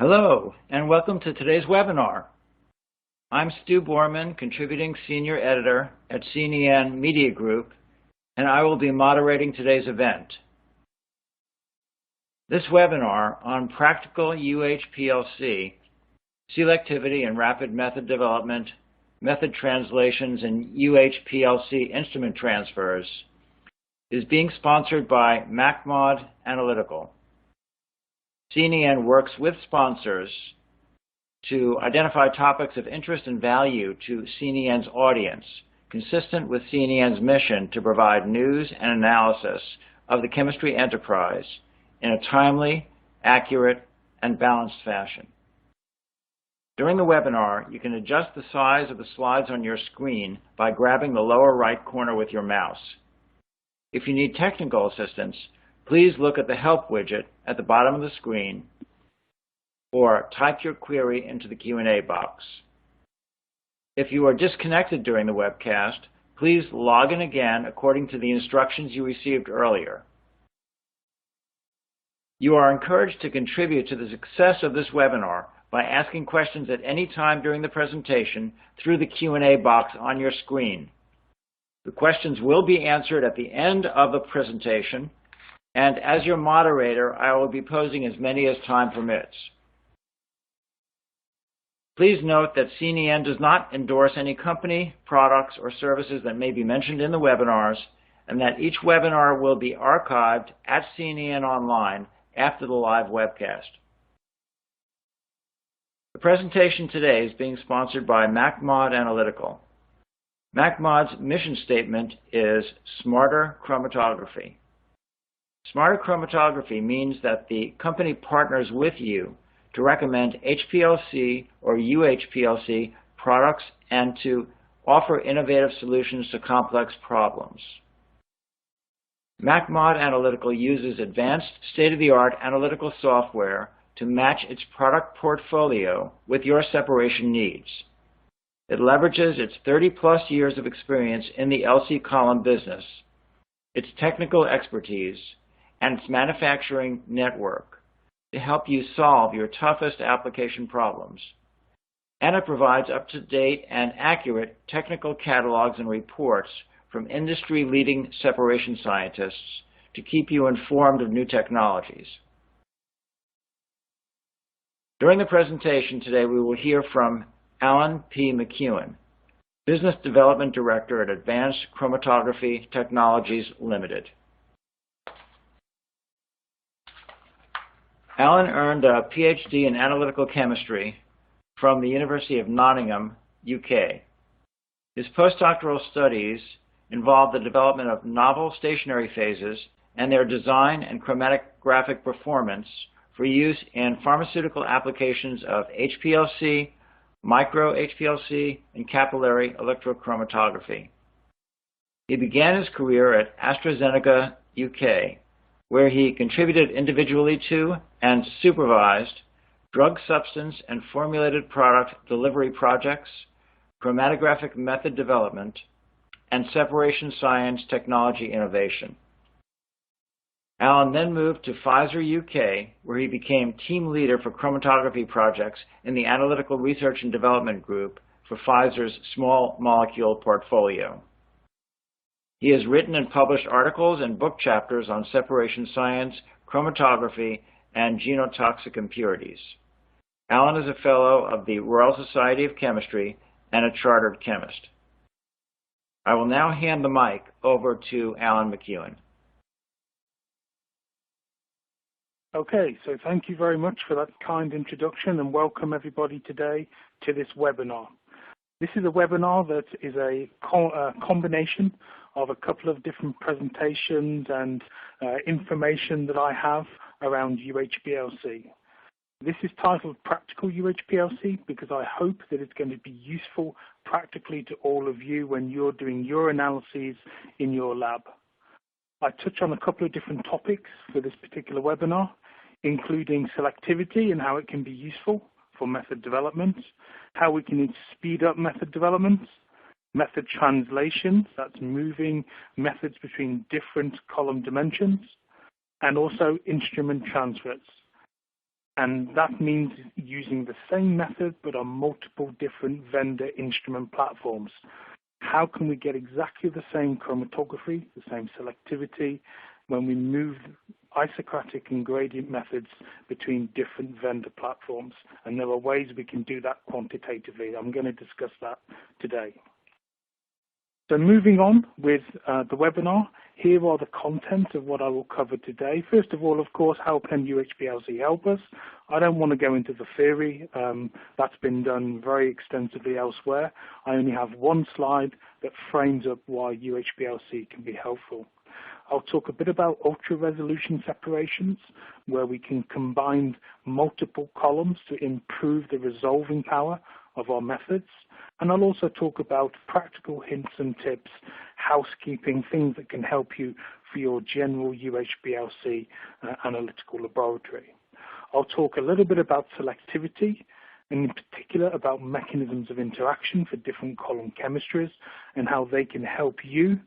Hello, and welcome to today's webinar. I'm Stu Borman, Contributing Senior Editor at CNEN Media Group, and I will be moderating today's event. This webinar on practical UHPLC, selectivity and rapid method development, method translations, and UHPLC instrument transfers is being sponsored by MacMod Analytical. CNEN works with sponsors to identify topics of interest and value to CNEN's audience, consistent with CNEN's mission to provide news and analysis of the chemistry enterprise in a timely, accurate, and balanced fashion. During the webinar, you can adjust the size of the slides on your screen by grabbing the lower right corner with your mouse. If you need technical assistance, please look at the Help widget at the bottom of the screen or type your query into the Q&A box. If you are disconnected during the webcast, please log in again according to the instructions you received earlier. You are encouraged to contribute to the success of this webinar by asking questions at any time during the presentation through the Q&A box on your screen. The questions will be answered at the end of the presentation, and as your moderator, I will be posing as many as time permits. Please note that CNEN does not endorse any company, products, or services that may be mentioned in the webinars, and that each webinar will be archived at CNEN Online after the live webcast. The presentation today is being sponsored by MacMod Analytical. MacMod's mission statement is Smarter Chromatography. Smarter chromatography means that the company partners with you to recommend HPLC or UHPLC products and to offer innovative solutions to complex problems. MacMod Analytical uses advanced state-of-the-art analytical software to match its product portfolio with your separation needs. It leverages its 30-plus years of experience in the LC column business, its technical expertise, and its manufacturing network to help you solve your toughest application problems. And it provides up-to-date and accurate technical catalogs and reports from industry-leading separation scientists to keep you informed of new technologies. During the presentation today, we will hear from Alan P. McEwen, Business Development Director at Advanced Chromatography Technologies Limited. Alan earned a PhD in analytical chemistry from the University of Nottingham, UK. His postdoctoral studies involved the development of novel stationary phases and their design and chromatographic performance for use in pharmaceutical applications of HPLC, micro-HPLC, and capillary electrochromatography. He began his career at AstraZeneca, UK, where he contributed individually to and supervised drug substance and formulated product delivery projects, chromatographic method development, and separation science technology innovation. Alan then moved to Pfizer UK, where he became team leader for chromatography projects in the Analytical Research and Development Group for Pfizer's small molecule portfolio. He has written and published articles and book chapters on separation science, chromatography, and genotoxic impurities. Alan is a fellow of the Royal Society of Chemistry and a chartered chemist. I will now hand the mic over to Alan McEwen. Okay, so thank you very much for that kind introduction and welcome everybody today to this webinar. This is a webinar that is a combination of a couple of different presentations and information that I have around UHPLC. This is titled Practical UHPLC because I hope that it's going to be useful practically to all of you when you're doing your analyses in your lab. I touch on a couple of different topics for this particular webinar, including selectivity and how it can be useful for method development, how we can speed up method development, method translations, that's moving methods between different column dimensions, and also instrument transfers. And that means using the same method but on multiple different vendor instrument platforms. How can we get exactly the same chromatography, the same selectivity, when we move isocratic and gradient methods between different vendor platforms? And there are ways we can do that quantitatively. I'm going to discuss that today. So moving on with the webinar, here are the contents of what I will cover today. First of all, of course, how can UHPLC help us? I don't want to go into the theory. That's been done very extensively elsewhere. I only have one slide that frames up why UHPLC can be helpful. I'll talk a bit about ultra-resolution separations, where we can combine multiple columns to improve the resolving power of our methods. And I'll also talk about practical hints and tips, housekeeping, things that can help you for your general UHPLC analytical laboratory. I'll talk a little bit about selectivity, and in particular about mechanisms of interaction for different column chemistries and how they can help you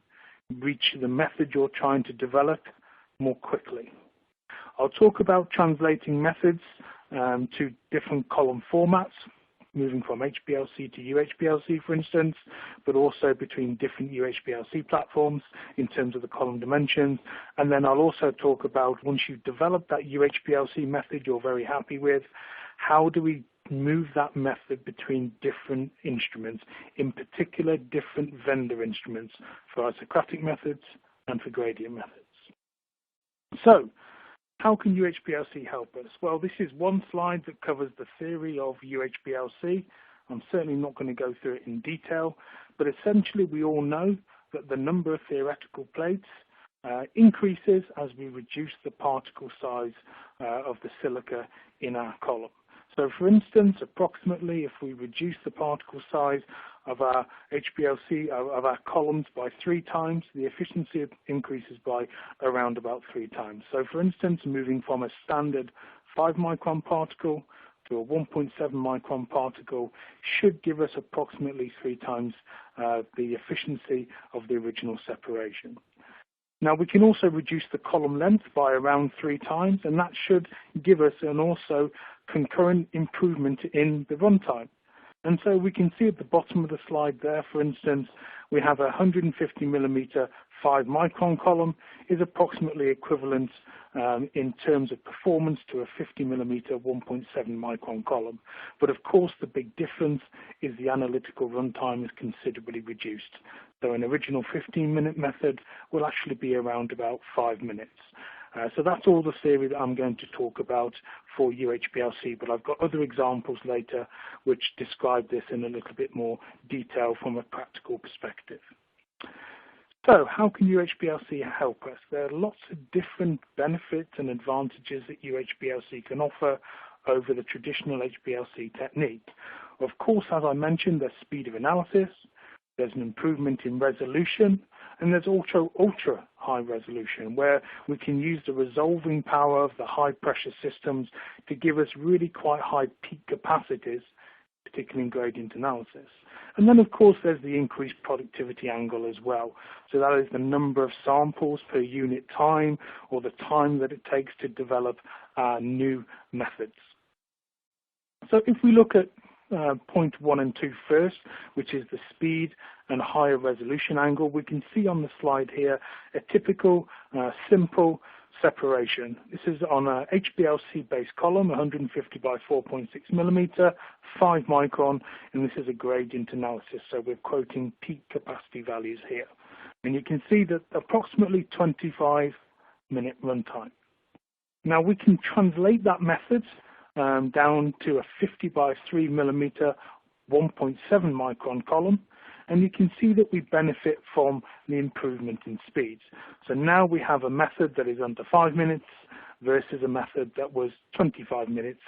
reach the method you're trying to develop more quickly. I'll talk about translating methods to different column formats, moving from HPLC to UHPLC, for instance, but also between different UHPLC platforms in terms of the column dimensions. And then I'll also talk about, once you've developed that UHPLC method you're very happy with, how do we move that method between different instruments, in particular different vendor instruments for isocratic methods and for gradient methods. So, how can UHPLC help us? Well, this is one slide that covers the theory of UHPLC. I'm certainly not going to go through it in detail, but essentially we all know that the number of theoretical plates increases as we reduce the particle size of the silica in our column. So for instance, approximately if we reduce the particle size of our HPLC, of our columns by 3 times, the efficiency increases by around about 3 times. So for instance, moving from a standard 5 micron particle to a 1.7 micron particle should give us approximately 3 times the efficiency of the original separation. Now we can also reduce the column length by around 3 times, and that should give us an also concurrent improvement in the runtime. And so we can see at the bottom of the slide there, for instance, we have a 150 millimeter 5 micron column is approximately equivalent in terms of performance to a 50 millimeter 1.7 micron column. But of course the big difference is the analytical runtime is considerably reduced. So an original 15-minute method will actually be around about 5 minutes. So that's all the theory that I'm going to talk about for UHPLC, but I've got other examples later which describe this in a little bit more detail from a practical perspective. So how can UHPLC help us? There are lots of different benefits and advantages that UHPLC can offer over the traditional HPLC technique. Of course, as I mentioned, there's speed of analysis, there's an improvement in resolution, and there's also ultra high resolution, where we can use the resolving power of the high pressure systems to give us really quite high peak capacities, particularly in gradient analysis. And then of course there's the increased productivity angle as well. So that is the number of samples per unit time, or the time that it takes to develop new methods. So if we look at point 1 and 2 first, which is the speed and higher resolution angle, we can see on the slide here a typical simple separation. This is on a HPLC-based column, 150 by 4.6 millimeter, 5 micron, and this is a gradient analysis, so we're quoting peak capacity values here. And you can see that approximately 25-minute runtime. Now we can translate that method down to a 50 by 3 millimeter 1.7 micron column, and you can see that we benefit from the improvement in speeds. So now we have a method that is under 5 minutes versus a method that was 25 minutes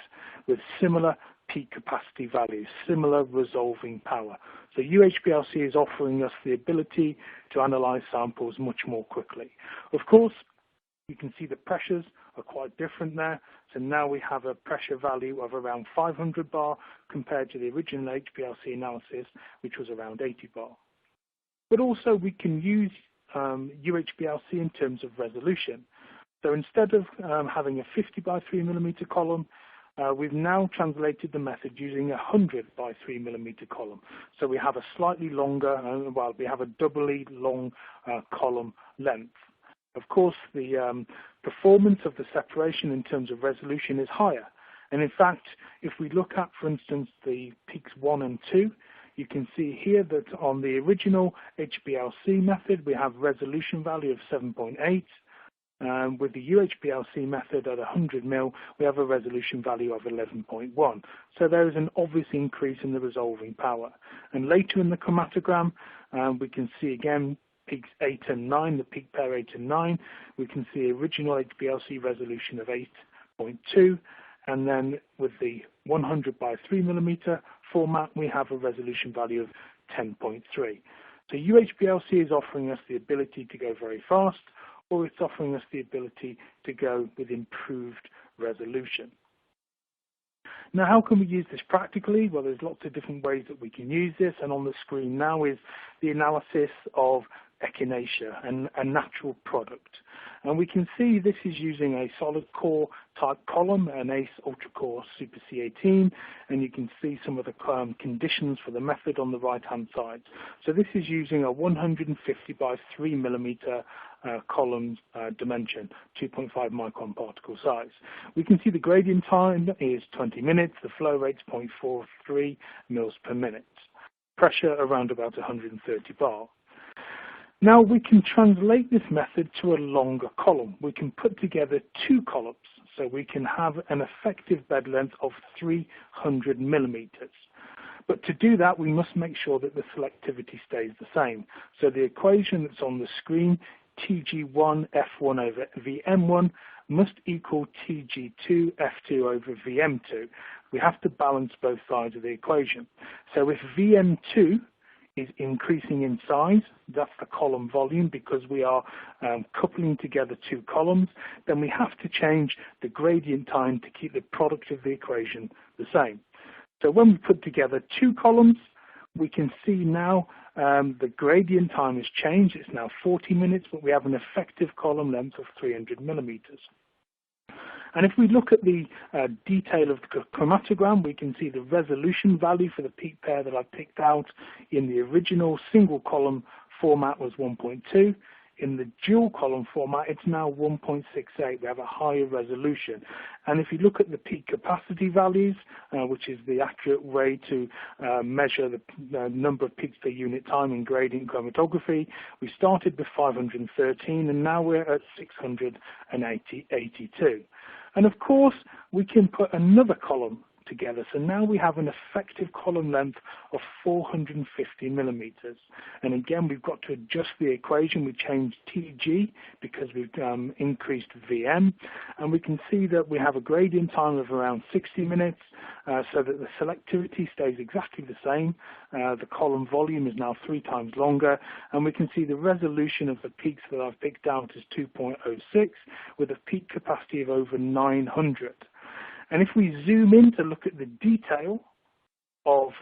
with similar peak capacity values, similar resolving power. So UHPLC is offering us the ability to analyze samples much more quickly. Of course, you can see the pressures are quite different there. So now we have a pressure value of around 500 bar compared to the original HPLC analysis, which was around 80 bar. But also we can use UHPLC in terms of resolution. So instead of having a 50 by 3 millimeter column, we've now translated the method using a 100 by 3 millimeter column. So we have a slightly longer, well, we have a doubly long column length. Of course, the performance of the separation in terms of resolution is higher. And in fact, if we look at, for instance, the peaks 1 and 2, you can see here that on the original HPLC method, we have resolution value of 7.8. With the UHPLC method at 100 mil, we have a resolution value of 11.1. So there is an obvious increase in the resolving power. And later in the chromatogram, we can see again peaks 8 and 9, the peak pair 8 and 9. We can see original HPLC resolution of 8.2. And then with the 100 by 3 millimeter format, we have a resolution value of 10.3. So UHPLC is offering us the ability to go very fast, or it's offering us the ability to go with improved resolution. Now, how can we use this practically? Well, there's lots of different ways that we can use this, and on the screen now is the analysis of echinacea, and a natural product. And we can see this is using a solid core type column, an ACE Ultra Core Super C18, and you can see some of the conditions for the method on the right hand side. So this is using a 150 by 3 millimeter column dimension, 2.5 micron particle size. We can see the gradient time is 20 minutes, the flow rate is 0.43 mils per minute, pressure around about 130 bar. Now we can translate this method to a longer column. We can put together 2 columns, so we can have an effective bed length of 300 millimeters. But to do that, we must make sure that the selectivity stays the same. So the equation that's on the screen, Tg1 F1 over Vm1, must equal Tg2 F2 over Vm2. We have to balance both sides of the equation. So if Vm2 is increasing in size, that's the column volume, because we are coupling together 2 columns, then we have to change the gradient time to keep the product of the equation the same. So when we put together 2 columns, we can see now the gradient time has changed. It's now 40 minutes, but we have an effective column length of 300 millimeters. And if we look at the detail of the chromatogram, we can see the resolution value for the peak pair that I picked out in the original single column format was 1.2. In the dual column format, it's now 1.68. We have a higher resolution. And if you look at the peak capacity values, which is the accurate way to measure the number of peaks per unit time in gradient chromatography, we started with 513 and now we're at 682. And of course, we can put another column together. So now we have an effective column length of 450 millimeters. And again, we've got to adjust the equation. We changed Tg because we've increased Vm. And we can see that we have a gradient time of around 60 minutes, so that the selectivity stays exactly the same. The column volume is now 3 times longer. And we can see the resolution of the peaks that I've picked out is 2.06 with a peak capacity of over 900. And if we zoom in to look at the detail of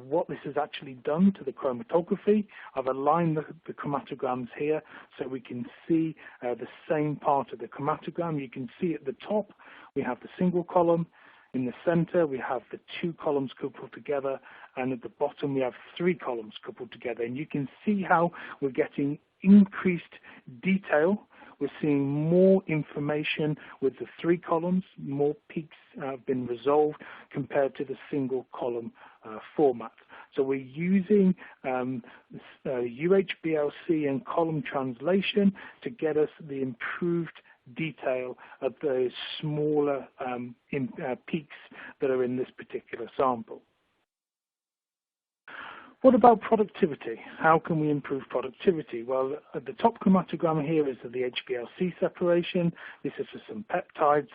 what this has actually done to the chromatography, I've aligned the chromatograms here so we can see the same part of the chromatogram. You can see at the top we have the single column, in the center we have the 2 columns coupled together, and at the bottom we have 3 columns coupled together. And you can see how we're getting increased detail. We're seeing more information with the 3 columns, more peaks have been resolved compared to the single column format. So we're using UHPLC and column translation to get us the improved detail of the smaller peaks that are in this particular sample. What about productivity? How can we improve productivity? Well, at the top chromatogram here is the HPLC separation. This is for some peptides,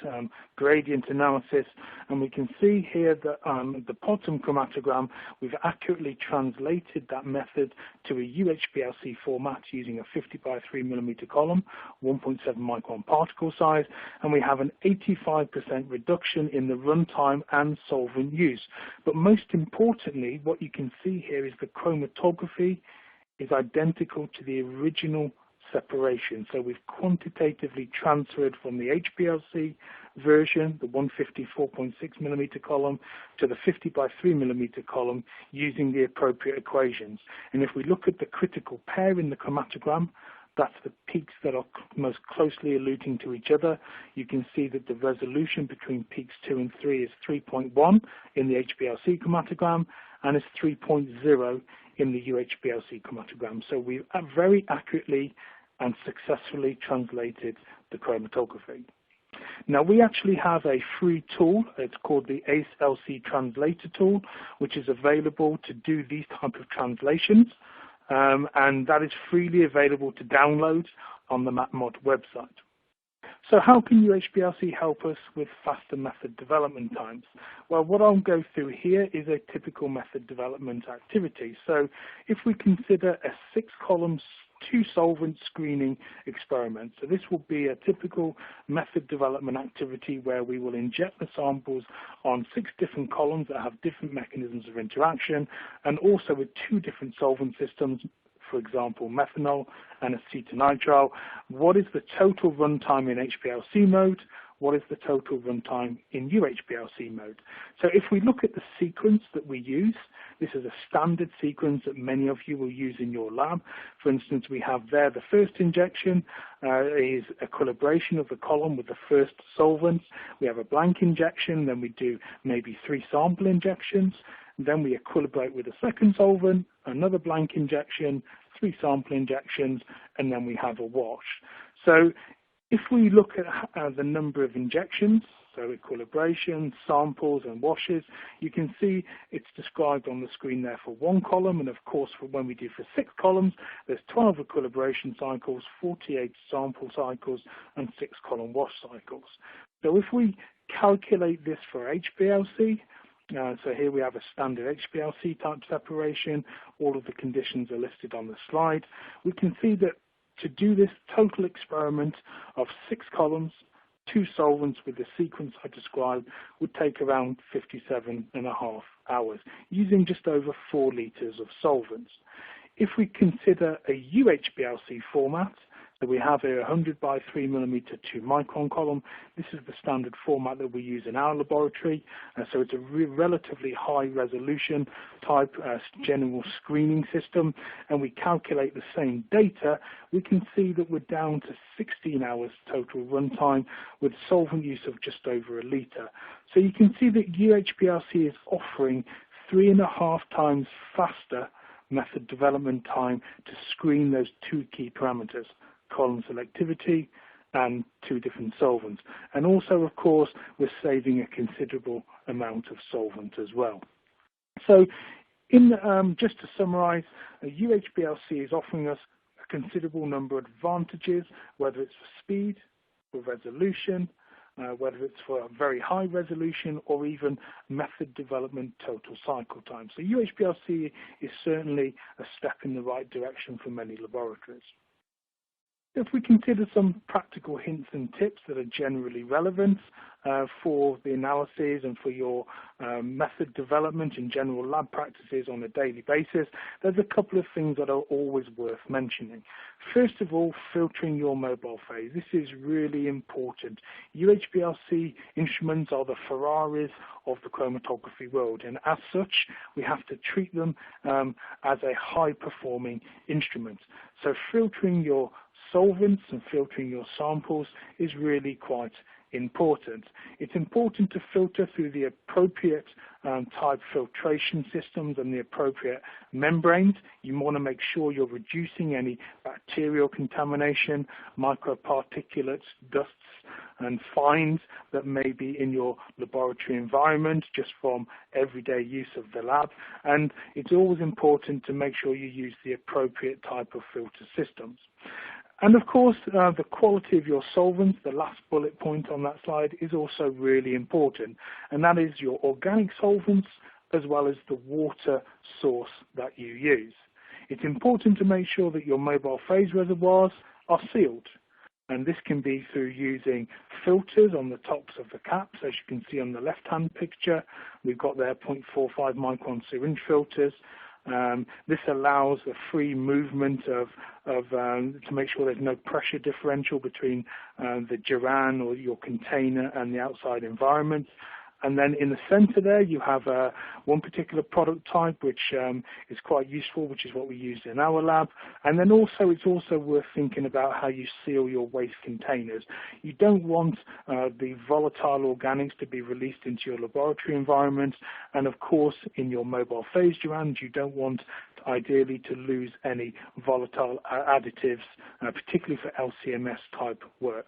gradient analysis, and we can see here that at the bottom chromatogram, we've accurately translated that method to a UHPLC format using a 50 by 3 millimeter column, 1.7 micron particle size, and we have an 85% reduction in the runtime and solvent use. But most importantly, what you can see here is the chromatography is identical to the original separation. So we've quantitatively transferred from the HPLC version, the 154.6 millimeter column, to the 50 by 3 millimeter column using the appropriate equations. And if we look at the critical pair in the chromatogram, that's the peaks that are most closely alluding to each other. You can see that the resolution between peaks 2 and 3 is 3.1 in the HPLC chromatogram and is 3.0 in the UHPLC chromatogram. So we very accurately and successfully translated the chromatography. Now we actually have a free tool, it's called the ACE LC Translator tool, which is available to do these type of translations, and that is freely available to download on the MapMod website. So how can UHPLC help us with faster method development times? Well, what I'll go through here is a typical method development activity. So if we consider a 6-column 2-solvent screening experiment. So this will be a typical method development activity where we will inject the samples on 6 different columns that have different mechanisms of interaction, and also with 2 different solvent systems, for example, methanol and acetonitrile. What is the total runtime in HPLC mode? What is the total runtime in UHPLC mode? So if we look at the sequence that we use, this is a standard sequence that many of you will use in your lab. For instance, we have there the first injection is equilibration of the column with the first solvent. We have a blank injection, then we do maybe 3 sample injections. Then we equilibrate with a second solvent, another blank injection, 3 sample injections, and then we have a wash. So if we look at the number of injections, so equilibration, samples, and washes, you can see it's described on the screen there for 1 column, and of course for when we do for 6 columns, there's 12 equilibration cycles, 48 sample cycles, and 6 column wash cycles. So if we calculate this for HPLC, so here we have a standard HPLC type separation. All of the conditions are listed on the slide. We can see that to do this total experiment of 6 columns, 2 solvents with the sequence I described would take around 57.5 hours, using just over 4 liters of solvents. If we consider a UHPLC format, so we have a 100 by 3 millimeter 2 micron column. This is the standard format that we use in our laboratory. So it's a relatively high resolution type general screening system. And we calculate the same data. We can see that we're down to 16 hours total runtime with solvent use of just over 1 liter. So you can see that UHPLC is offering 3.5 times faster method development time to screen those 2 key parameters, column selectivity and 2 different solvents. And also, of course, we're saving a considerable amount of solvent as well. So just to summarize, UHPLC is offering us a considerable number of advantages, whether it's for speed, for resolution, whether it's for a very high resolution, or even method development total cycle time. So UHPLC is certainly a step in the right direction for many laboratories. If we consider some practical hints and tips that are generally relevant for the analyses and for your method development and general lab practices on a daily basis, there's a couple of things that are always worth mentioning. First of all, filtering your mobile phase. This is really important. UHPLC instruments are the Ferraris of the chromatography world, and as such, we have to treat them as a high-performing instrument. So filtering your solvents and filtering your samples is really quite important. It's important to filter through the appropriate type filtration systems and the appropriate membranes. You want to make sure you're reducing any bacterial contamination, microparticulates, dusts, and fines that may be in your laboratory environment just from everyday use of the lab. And it's always important to make sure you use the appropriate type of filter systems. And of course, the quality of your solvents, the last bullet point on that slide, is also really important. And that is your organic solvents as well as the water source that you use. It's important to make sure that your mobile phase reservoirs are sealed. And this can be through using filters on the tops of the caps, as you can see on the left-hand picture. We've got there 0.45 micron syringe filters. This allows a free movement to make sure there's no pressure differential between the Duran or your container and the outside environment. And then in the center there, you have one particular product type, which is quite useful, which is what we use in our lab. And then also, it's also worth thinking about how you seal your waste containers. You don't want the volatile organics to be released into your laboratory environment. And of course, in your mobile phase Durans, you don't want, ideally, to lose any volatile additives, particularly for LCMS type work.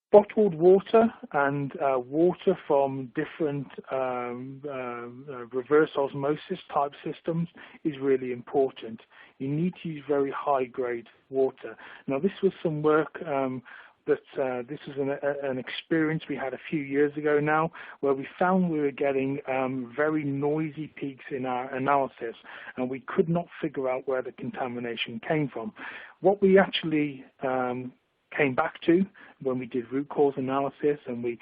Bottled water and water from different reverse osmosis type systems is really important. You need to use very high grade water. Now this was some work this was an experience we had a few years ago now, where we found we were getting very noisy peaks in our analysis, and we could not figure out where the contamination came from. What we actually came back to when we did root cause analysis and we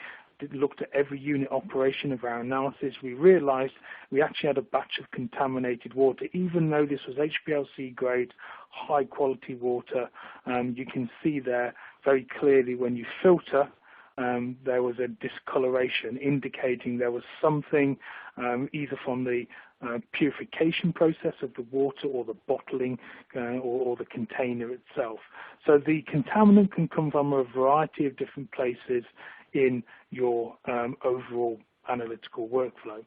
looked at every unit operation of our analysis, we realized we actually had a batch of contaminated water. Even though this was HPLC grade, high quality water, you can see there very clearly when you filter, there was a discoloration indicating there was something either from the purification process of the water or the bottling or the container itself. So the contaminant can come from a variety of different places in your overall analytical workflow.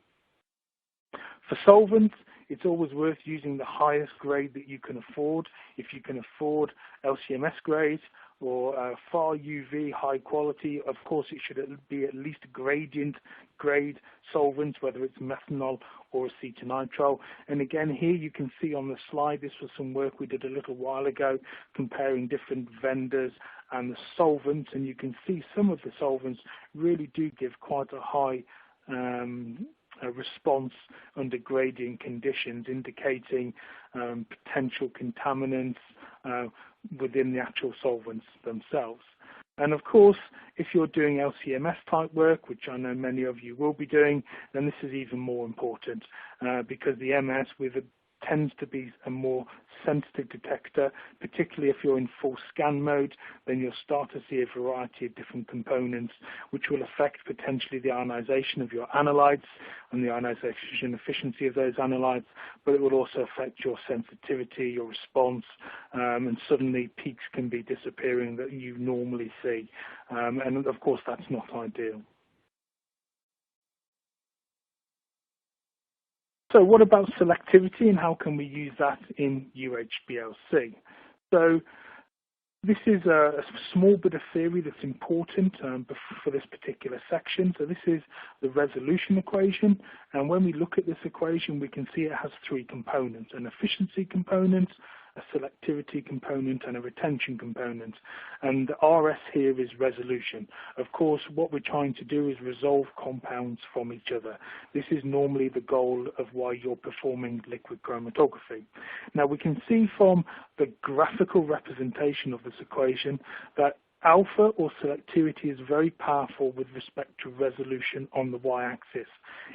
For solvents, it's always worth using the highest grade that you can afford. If you can afford LCMS grade or far UV high quality, of course it should be at least gradient grade solvents, whether it's methanol or acetonitrile. And again, here you can see on the slide, this was some work we did a little while ago comparing different vendors and the solvents, and you can see some of the solvents really do give quite a high response under gradient conditions, indicating potential contaminants within the actual solvents themselves. And of course, if you're doing LCMS type work, which I know many of you will be doing, then this is even more important because the MS tends to be a more sensitive detector, particularly if you're in full scan mode, then you'll start to see a variety of different components which will affect potentially the ionization of your analytes and the ionization efficiency of those analytes, but it will also affect your sensitivity, your response, and suddenly peaks can be disappearing that you normally see. And of course, that's not ideal. So what about selectivity and how can we use that in UHPLC? So this is a small bit of theory that's important for this particular section. So this is the resolution equation, and when we look at this equation we can see it has three components: an efficiency component, a selectivity component and a retention component, and the RS here is resolution. Of course, what we're trying to do is resolve compounds from each other. This is normally the goal of why you're performing liquid chromatography. Now we can see from the graphical representation of this equation that alpha or selectivity is very powerful with respect to resolution on the y-axis.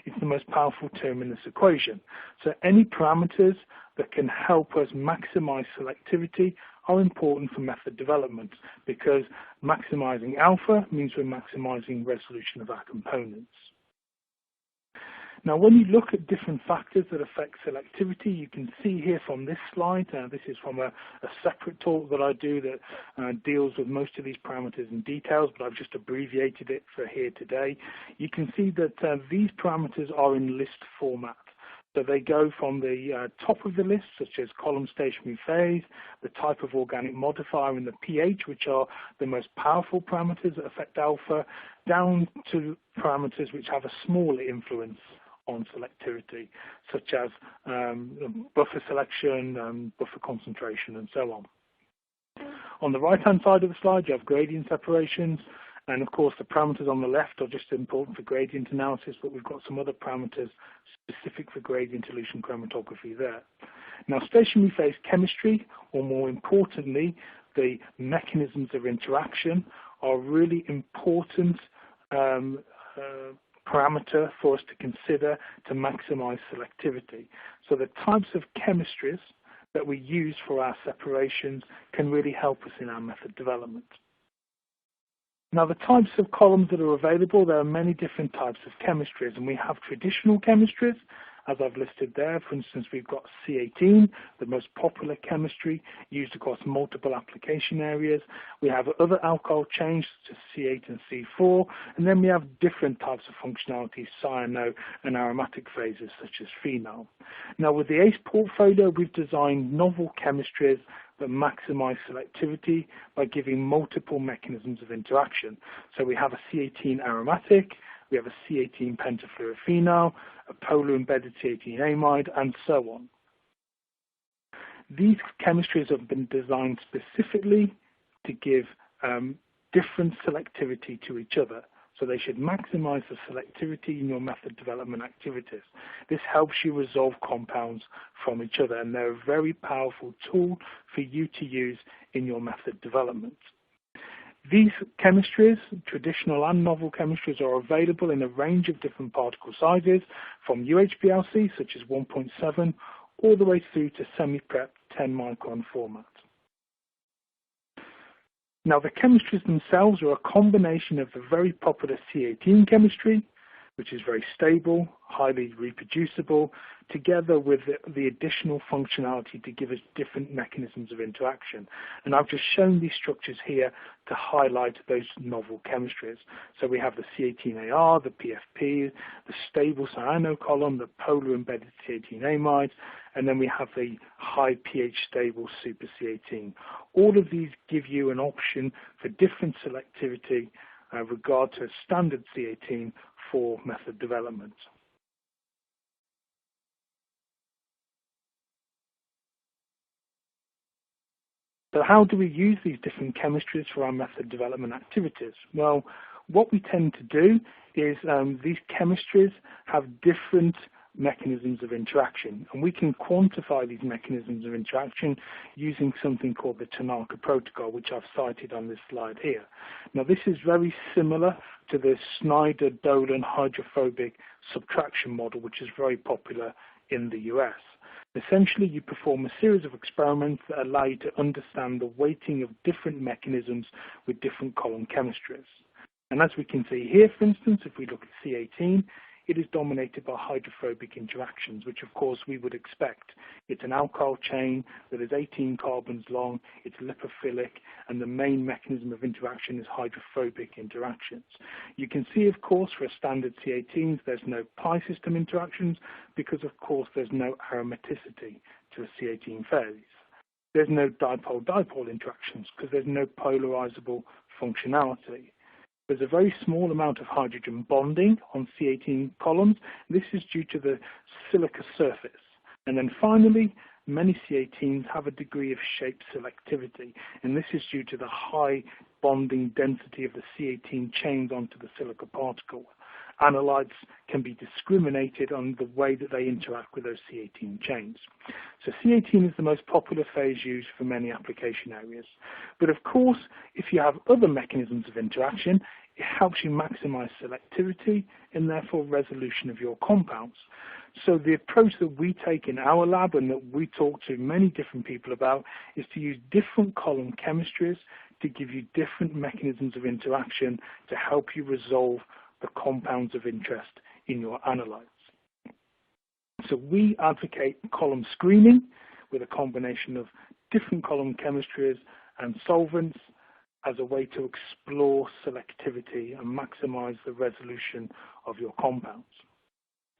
It's the most powerful term in this equation. So any parameters that can help us maximize selectivity are important for method development because maximizing alpha means we're maximizing resolution of our components. Now, when you look at different factors that affect selectivity, you can see here from this slide, this is from a separate talk that I do that deals with most of these parameters in details, but I've just abbreviated it for here today. You can see that these parameters are in list format. So they go from the top of the list, such as column stationary phase, the type of organic modifier, and the pH, which are the most powerful parameters that affect alpha, down to parameters which have a smaller influence on selectivity, such as buffer selection, buffer concentration, and so on. On the right-hand side of the slide, you have gradient separations, and of course the parameters on the left are just important for gradient analysis, but we've got some other parameters specific for gradient elution chromatography there. Now, stationary phase chemistry, or more importantly, the mechanisms of interaction, are really important parameter for us to consider to maximize selectivity. So the types of chemistries that we use for our separations can really help us in our method development. Now, the types of columns that are available, there are many different types of chemistries, and we have traditional chemistries, as I've listed there. For instance, we've got C18, the most popular chemistry used across multiple application areas. We have other alkyl chains such as C8 and C4, and then we have different types of functionality, cyano and aromatic phases such as phenol. Now, with the ACE portfolio, we've designed novel chemistries that maximize selectivity by giving multiple mechanisms of interaction. So we have a C18 aromatic, we have a C18 pentafluorophenol, a polar embedded C18 amide, and so on. These chemistries have been designed specifically to give different selectivity to each other. So they should maximize the selectivity in your method development activities. This helps you resolve compounds from each other, and they're a very powerful tool for you to use in your method development. These chemistries, traditional and novel chemistries, are available in a range of different particle sizes, from UHPLC, such as 1.7, all the way through to semi-prep 10-micron format. Now, the chemistries themselves are a combination of the very popular C18 chemistry, which is very stable, highly reproducible, together with the additional functionality to give us different mechanisms of interaction. And I've just shown these structures here to highlight those novel chemistries. So we have the C18AR, the PFP, the stable cyano column, the polar embedded C18 amides, and then we have the high pH stable super C18. All of these give you an option for different selectivity regard to standard C18 for method development. So how do we use these different chemistries for our method development activities? Well, what we tend to do is these chemistries have different mechanisms of interaction, and we can quantify these mechanisms of interaction using something called the Tanaka protocol, which I've cited on this slide here. Now, this is very similar to the Snyder-Dolan hydrophobic subtraction model, which is very popular in the US. Essentially, you perform a series of experiments that allow you to understand the weighting of different mechanisms with different column chemistries. And as we can see here, for instance, if we look at C18, it is dominated by hydrophobic interactions, which of course we would expect. It's an alkyl chain that is 18 carbons long, it's lipophilic, and the main mechanism of interaction is hydrophobic interactions. You can see, of course, for a standard C18s, there's no pi system interactions because, of course, there's no aromaticity to a C18 phase. There's no dipole-dipole interactions because there's no polarizable functionality. There's a very small amount of hydrogen bonding on C18 columns. This is due to the silica surface. And then finally, many C18s have a degree of shape selectivity, and this is due to the high bonding density of the C18 chains onto the silica particle. Analytes can be discriminated on the way that they interact with those C18 chains. So C18 is the most popular phase used for many application areas. But of course, if you have other mechanisms of interaction, it helps you maximize selectivity and therefore resolution of your compounds. So the approach that we take in our lab and that we talk to many different people about is to use different column chemistries to give you different mechanisms of interaction to help you resolve the compounds of interest in your analytes. So we advocate column screening with a combination of different column chemistries and solvents as a way to explore selectivity and maximize the resolution of your compounds.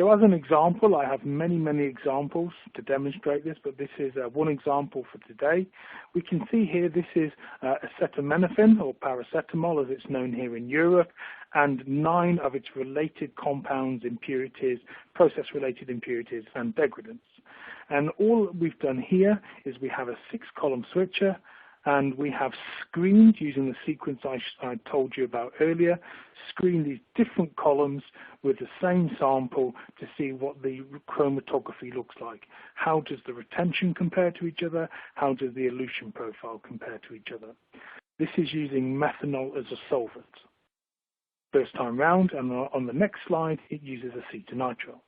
So as an example, I have many, many examples to demonstrate this, but this is one example for today. We can see here this is acetaminophen, or paracetamol as it's known here in Europe, and 9 of its related compounds, impurities, process-related impurities, and degradants. And all we've done here is we have a 6-column switcher, and we have screened, using the sequence I told you about earlier, screened these different columns with the same sample to see what the chromatography looks like. How does the retention compare to each other? How does the elution profile compare to each other? This is using methanol as a solvent. first time round, and on the next slide it uses acetonitrile.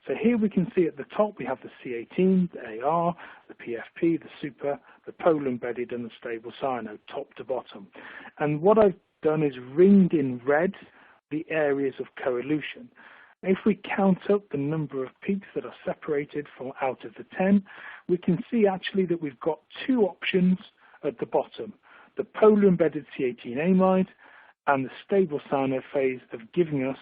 So here we can see at the top we have the C18, the AR, the PFP, the super, the pole embedded, and the stable cyano, top to bottom. And what I've done is ringed in red the areas of coelution. If we count up the number of peaks that are separated from out of the 10, we can see actually that we've got two options at the bottom, the polar embedded C18 amide and the stable cyano phase of giving us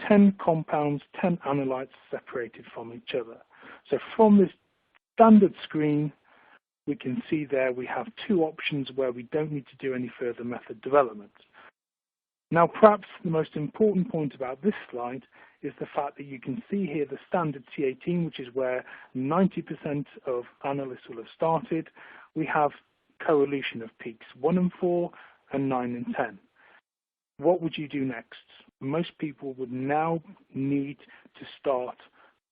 10 compounds, 10 analytes separated from each other. So from this standard screen, we can see there we have two options where we don't need to do any further method development. Now, perhaps the most important point about this slide is the fact that you can see here the standard C18, which is where 90% of analysts will have started. We have coelution of peaks 1 and 4 and 9 and 10. What would you do next? Most people would now need to start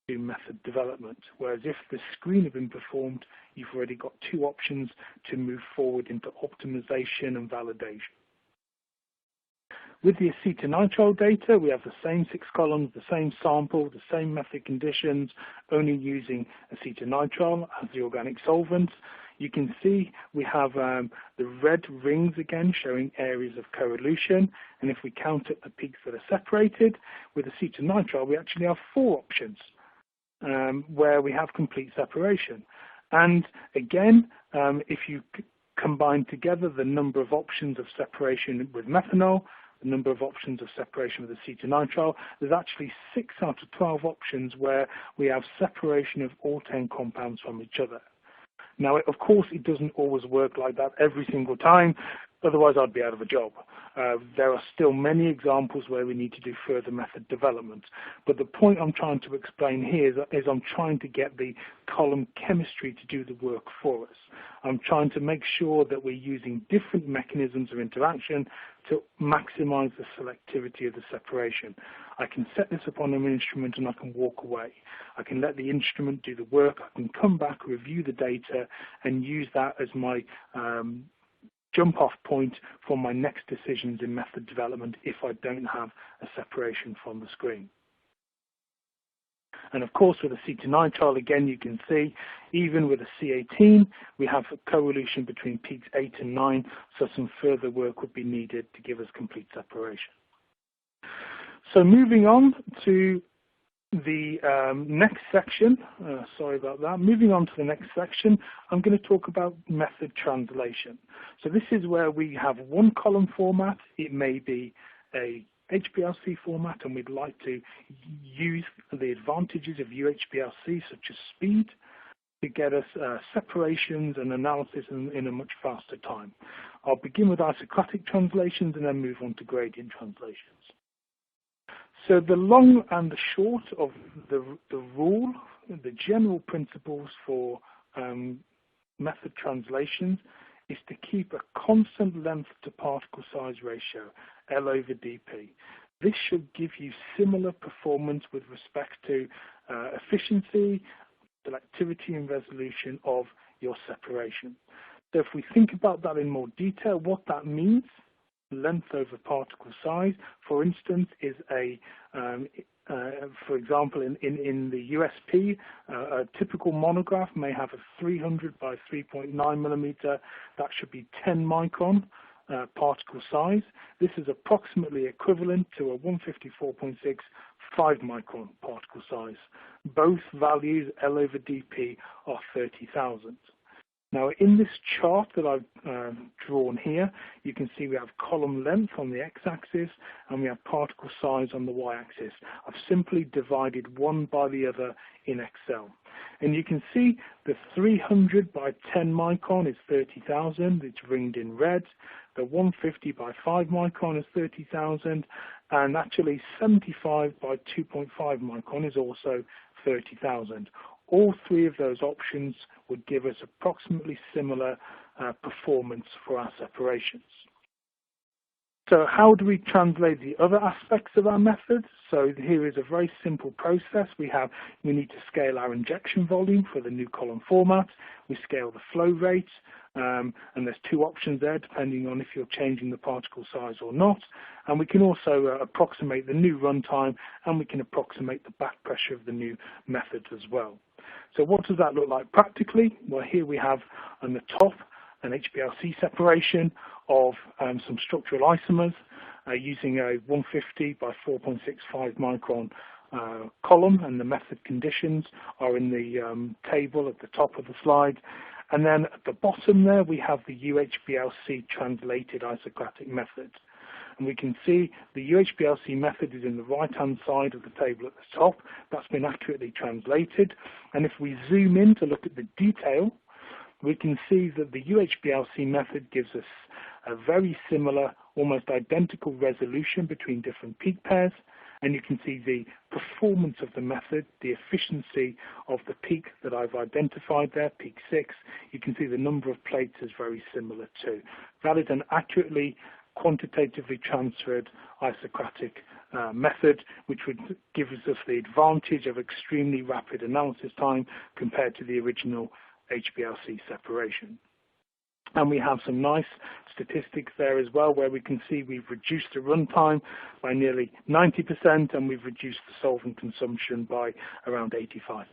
to method development, whereas if the screen had been performed, you've already got two options to move forward into optimization and validation. With the acetonitrile data, we have the same 6 columns, the same sample, the same method conditions, only using acetonitrile as the organic solvent. You can see we have the red rings again showing areas of coelution, and if we count up the peaks that are separated, with acetonitrile we actually have 4 options where we have complete separation. And again, if you combine together the number of options of separation with methanol, the number of options of separation with acetonitrile, there's actually 6 out of 12 options where we have separation of all 10 compounds from each other. Now, of course, it doesn't always work like that every single time, otherwise I'd be out of a job. There are still many examples where we need to do further method development. But the point I'm trying to explain here is I'm trying to get the column chemistry to do the work for us. I'm trying to make sure that we're using different mechanisms of interaction to maximize the selectivity of the separation. I can set this upon an instrument and I can walk away. I can let the instrument do the work. I can come back, review the data, and use that as my jump-off point for my next decisions in method development if I don't have a separation from the screen. And of course, with acetonitrile, again, you can see, even with a C18, we have a coelution between peaks 8 and 9, so some further work would be needed to give us complete separation. So moving on to the next section, sorry about that. Moving on to the next section, I'm going to talk about method translation. So this is where we have one column format. It may be a HPLC format, and we'd like to use the advantages of UHPLC, such as speed, to get us separations and analysis in a much faster time. I'll begin with isocratic translations and then move on to gradient translations. So the long and the short of the rule, the general principles for method translations is to keep a constant length to particle size ratio, L over dP. This should give you similar performance with respect to efficiency, selectivity, and resolution of your separation. So if we think about that in more detail, what that means, length over particle size, for instance, is for example, in the USP, a typical monograph may have a 300 by 3.9 millimeter. That should be 10 micron particle size. This is approximately equivalent to a 154.6 5 micron particle size. Both values, L over dP, are 30,000. Now, in this chart that I've drawn here, you can see we have column length on the x-axis and we have particle size on the y-axis. I've simply divided one by the other in Excel. And you can see the 300 by 10 micron is 30,000. It's ringed in red. The 150 by 5 micron is 30,000. And actually 75 by 2.5 micron is also 30,000. All three of those options would give us approximately similar performance for our separations. So how do we translate the other aspects of our method? So here is a very simple process. We need to scale our injection volume for the new column format. We scale the flow rate, and there's two options there depending on if you're changing the particle size or not. And we can also approximate the new runtime, and we can approximate the back pressure of the new method as well. So what does that look like practically? Well, here we have on the top an HPLC separation of some structural isomers using a 150 by 4.65 micron column, and the method conditions are in the table at the top of the slide. And then at the bottom there we have the UHPLC translated isocratic method. And we can see the UHPLC method is in the right-hand side of the table at the top. That's been accurately translated. And if we zoom in to look at the detail, we can see that the UHPLC method gives us a very similar, almost identical resolution between different peak pairs. And you can see the performance of the method, the efficiency of the peak that I've identified there, peak 6. You can see the number of plates is very similar too. That is an accurately quantitatively transferred isocratic method, which would give us the advantage of extremely rapid analysis time compared to the original HPLC separation. And we have some nice statistics there as well, where we can see we've reduced the runtime by nearly 90%, and we've reduced the solvent consumption by around 85%.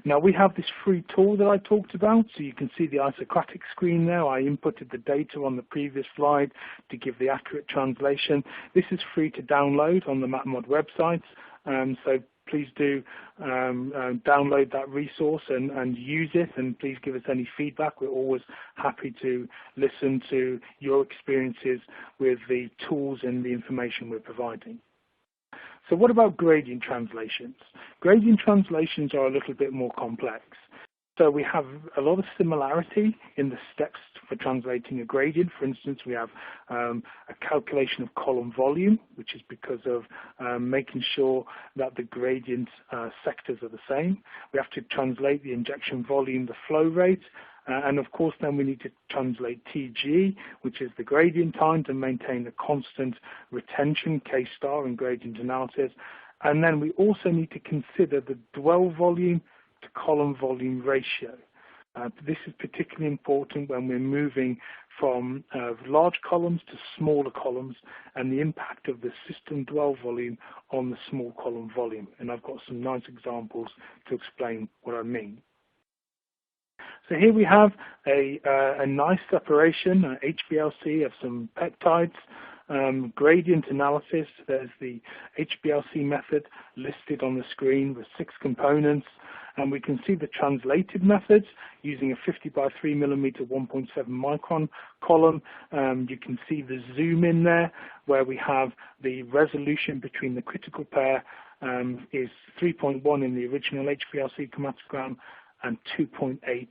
Now we have this free tool that I talked about, so you can see the isocratic screen there. I inputted the data on the previous slide to give the accurate translation. This is free to download on the MatMod website, so please do download that resource and use it, and please give us any feedback. We're always happy to listen to your experiences with the tools and the information we're providing. So what about gradient translations? Gradient translations are a little bit more complex. So we have a lot of similarity in the steps for translating a gradient. For instance, we have a calculation of column volume, which is because of making sure that the gradient sectors are the same. We have to translate the injection volume, the flow rate, and of course then we need to translate TG, which is the gradient time, to maintain a constant retention, K star in gradient analysis. And then we also need to consider the dwell volume to column volume ratio. This is particularly important when we're moving from large columns to smaller columns, and the impact of the system dwell volume on the small column volume. And I've got some nice examples to explain what I mean. So here we have a nice separation, HPLC of some peptides. Gradient analysis, there's the HPLC method listed on the screen with 6 components, and we can see the translated methods using a 50 by 3 millimeter 1.7 micron column. You can see the zoom in there, where we have the resolution between the critical pair is 3.1 in the original HPLC chromatogram and 2.8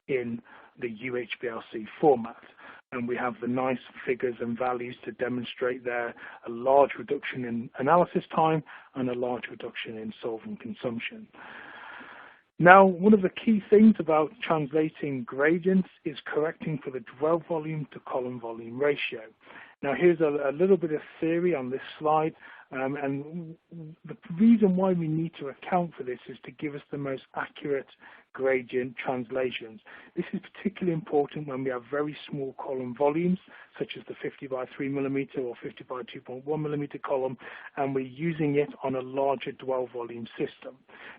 in the UHPLC format. And we have the nice figures and values to demonstrate there a large reduction in analysis time and a large reduction in solvent consumption. Now, one of the key things about translating gradients is correcting for the dwell volume to column volume ratio. Now, here's a little bit of theory on this slide, and the reason why we need to account for this is to give us the most accurate gradient translations. This is particularly important when we have very small column volumes, such as the 50 by 3 millimeter or 50 by 2.1 millimeter column, and we're using it on a larger dwell volume system.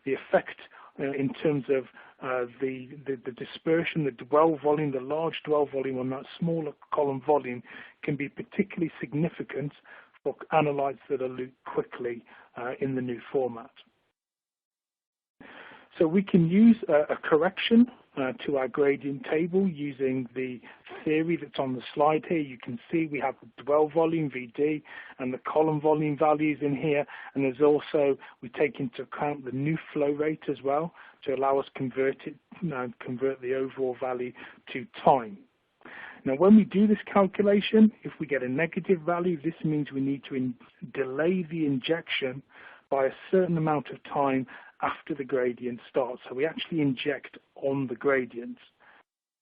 The effect in terms of the dispersion, the dwell volume, the large dwell volume on that smaller column volume can be particularly significant for analytes that are looped quickly in the new format. So we can use a correction to our gradient table using the theory that's on the slide here. You can see we have the dwell volume, VD, and the column volume values in here. And there's also, we take into account the new flow rate as well to allow us convert the overall value to time. Now, when we do this calculation, if we get a negative value, this means we need to delay the injection by a certain amount of time after the gradient starts. So we actually inject on the gradient.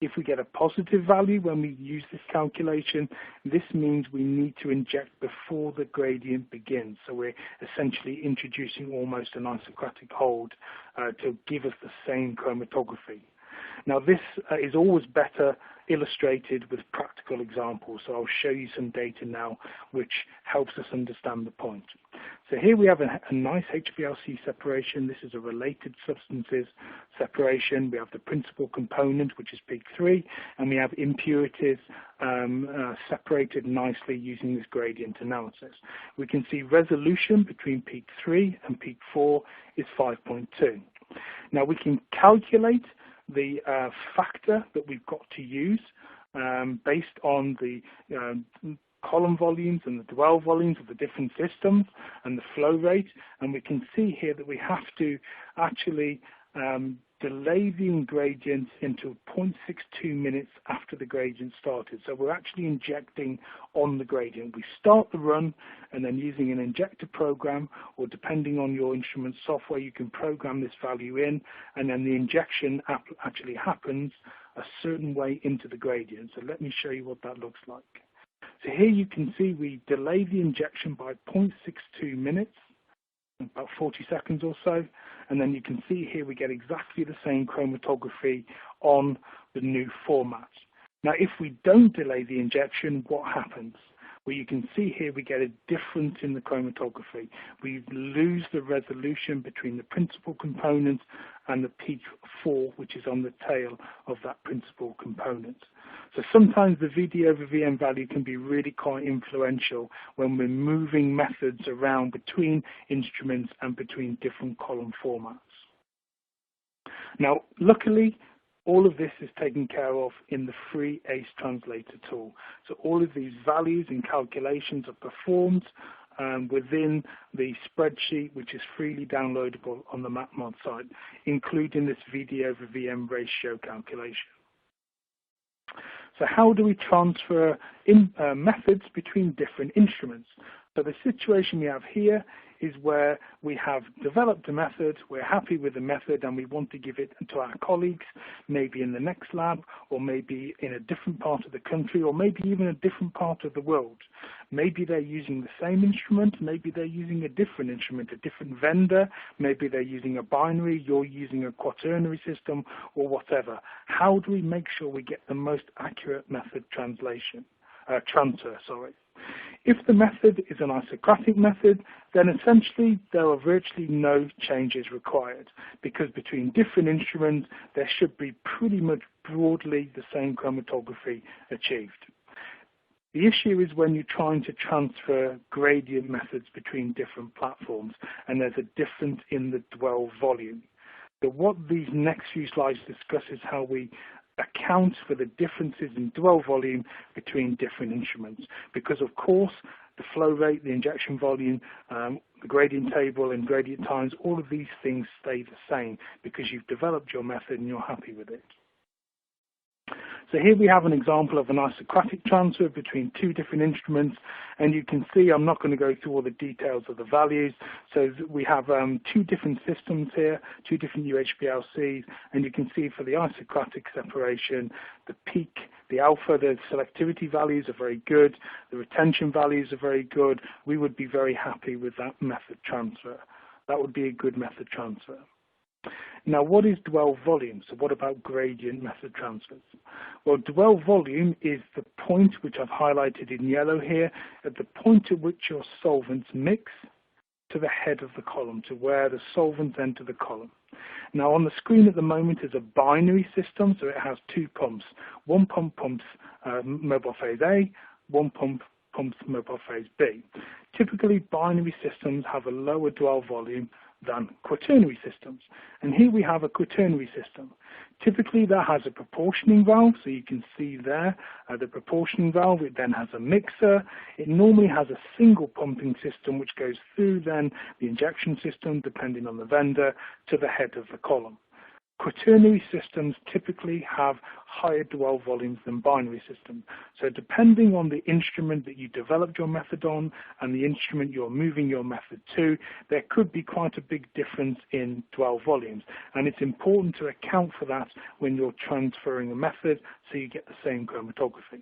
If we get a positive value when we use this calculation, this means we need to inject before the gradient begins. So we're essentially introducing almost an isocratic hold to give us the same chromatography. Now this is always better illustrated with practical examples, so I'll show you some data now which helps us understand the point. So here we have a nice HPLC separation. This is a related substances separation. We have the principal component, which is peak 3, and we have impurities separated nicely using this gradient analysis. We can see resolution between peak 3 and peak 4 is 5.2. Now we can calculate the factor that we've got to use based on the column volumes and the dwell volumes of the different systems and the flow rate, and we can see here that we have to actually delay the ingredient into 0.62 minutes after the gradient started. So we're actually injecting on the gradient. We start the run, and then using an injector program, or depending on your instrument software, you can program this value in, and then the injection actually happens a certain way into the gradient. So let me show you what that looks like. So here you can see we delay the injection by 0.62 minutes, about 40 seconds or so, and then you can see here we get exactly the same chromatography on the new format. Now if we don't delay the injection, what happens? Well, you can see here we get a difference in the chromatography. We lose the resolution between the principal component and the peak 4, which is on the tail of that principal component. So sometimes the VD over VM value can be really quite influential when we're moving methods around between instruments and between different column formats. Now, luckily, all of this is taken care of in the free ACE translator tool. So all of these values and calculations are performed within the spreadsheet, which is freely downloadable on the MapMod site, including this VD over VM ratio calculation. So how do we transfer methods between different instruments? So the situation we have here is where we have developed a method, we're happy with the method, and we want to give it to our colleagues, maybe in the next lab, or maybe in a different part of the country, or maybe even a different part of the world. Maybe they're using the same instrument, maybe they're using a different instrument, a different vendor, maybe they're using a binary, you're using a quaternary system, or whatever. How do we make sure we get the most accurate method transfer? If the method is an isocratic method, then essentially there are virtually no changes required, because between different instruments there should be pretty much broadly the same chromatography achieved. The issue is when you're trying to transfer gradient methods between different platforms and there's a difference in the dwell volume. So what these next few slides discuss is how we account for the differences in dwell volume between different instruments, because of course the flow rate, the injection volume, the gradient table and gradient times, all of these things stay the same because you've developed your method and you're happy with it. So here we have an example of an isocratic transfer between two different instruments, and you can see, I'm not going to go through all the details of the values, so we have two different systems here, two different UHPLCs, and you can see for the isocratic separation, the peak, the alpha, the selectivity values are very good, the retention values are very good. We would be very happy with that method transfer. That would be a good method transfer. Now, what is dwell volume? So what about gradient method transfers? Well, dwell volume is the point which I've highlighted in yellow here, at the point at which your solvents mix to the head of the column, to where the solvents enter the column. Now, on the screen at the moment is a binary system, so it has two pumps. One pump pumps mobile phase A, one pump pumps mobile phase B. Typically, binary systems have a lower dwell volume than quaternary systems. And here we have a quaternary system. Typically that has a proportioning valve, so you can see there the proportioning valve. It then has a mixer. It normally has a single pumping system which goes through then the injection system, depending on the vendor, to the head of the column. Quaternary systems typically have higher dwell volumes than binary systems. So depending on the instrument that you developed your method on and the instrument you're moving your method to, there could be quite a big difference in dwell volumes. And it's important to account for that when you're transferring a method so you get the same chromatography.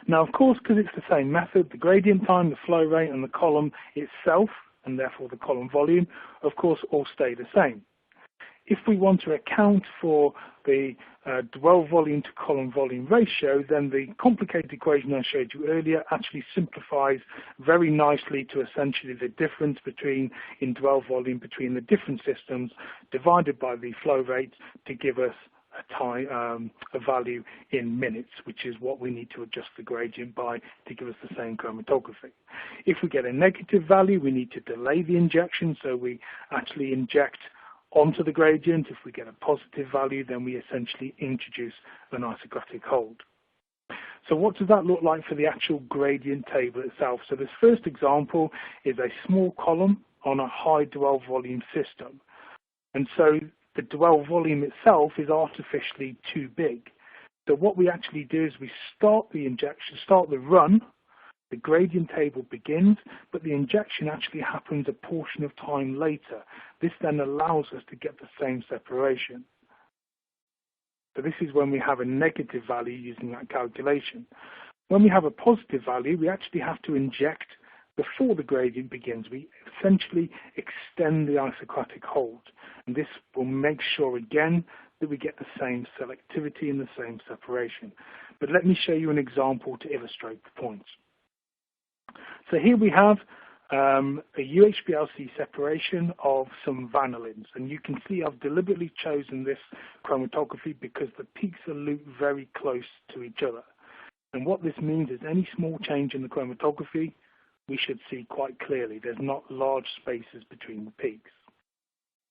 Now, of course, because it's the same method, the gradient time, the flow rate, and the column itself, and therefore the column volume, of course, all stay the same. If we want to account for the dwell volume to column volume ratio, then the complicated equation I showed you earlier actually simplifies very nicely to essentially the difference in dwell volume between the different systems divided by the flow rate to give us a value in minutes, which is what we need to adjust the gradient by to give us the same chromatography. If we get a negative value, we need to delay the injection, so we actually inject onto the gradient. If we get a positive value, then we essentially introduce an isocratic hold. So what does that look like for the actual gradient table itself? So this first example is a small column on a high dwell volume system. And so the dwell volume itself is artificially too big. So what we actually do is we start the injection, start the run, the gradient table begins, but the injection actually happens a portion of time later. This then allows us to get the same separation. So this is when we have a negative value using that calculation. When we have a positive value, we actually have to inject before the gradient begins. We essentially extend the isocratic hold. And this will make sure again that we get the same selectivity and the same separation. But let me show you an example to illustrate the points. So here we have a UHPLC separation of some vanillins, and you can see I've deliberately chosen this chromatography because the peaks are looped very close to each other. And what this means is any small change in the chromatography we should see quite clearly. There's not large spaces between the peaks.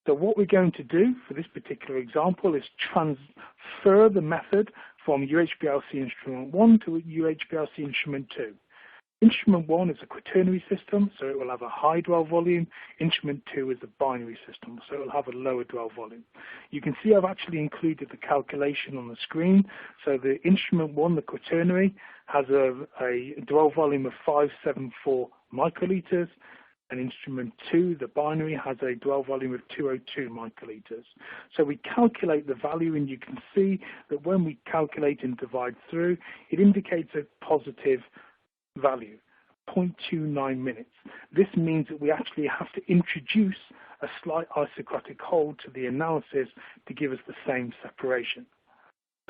So what we're going to do for this particular example is transfer the method from UHPLC instrument 1 to UHPLC instrument 2. Instrument 1 is a quaternary system, so it will have a high dwell volume. Instrument 2 is a binary system, so it will have a lower dwell volume. You can see I've actually included the calculation on the screen. So the instrument 1, the quaternary, has a dwell volume of 574 microliters, and instrument 2, the binary, has a dwell volume of 202 microliters. So we calculate the value, and you can see that when we calculate and divide through, it indicates a positive value, 0.29 minutes. This means that we actually have to introduce a slight isocratic hold to the analysis to give us the same separation.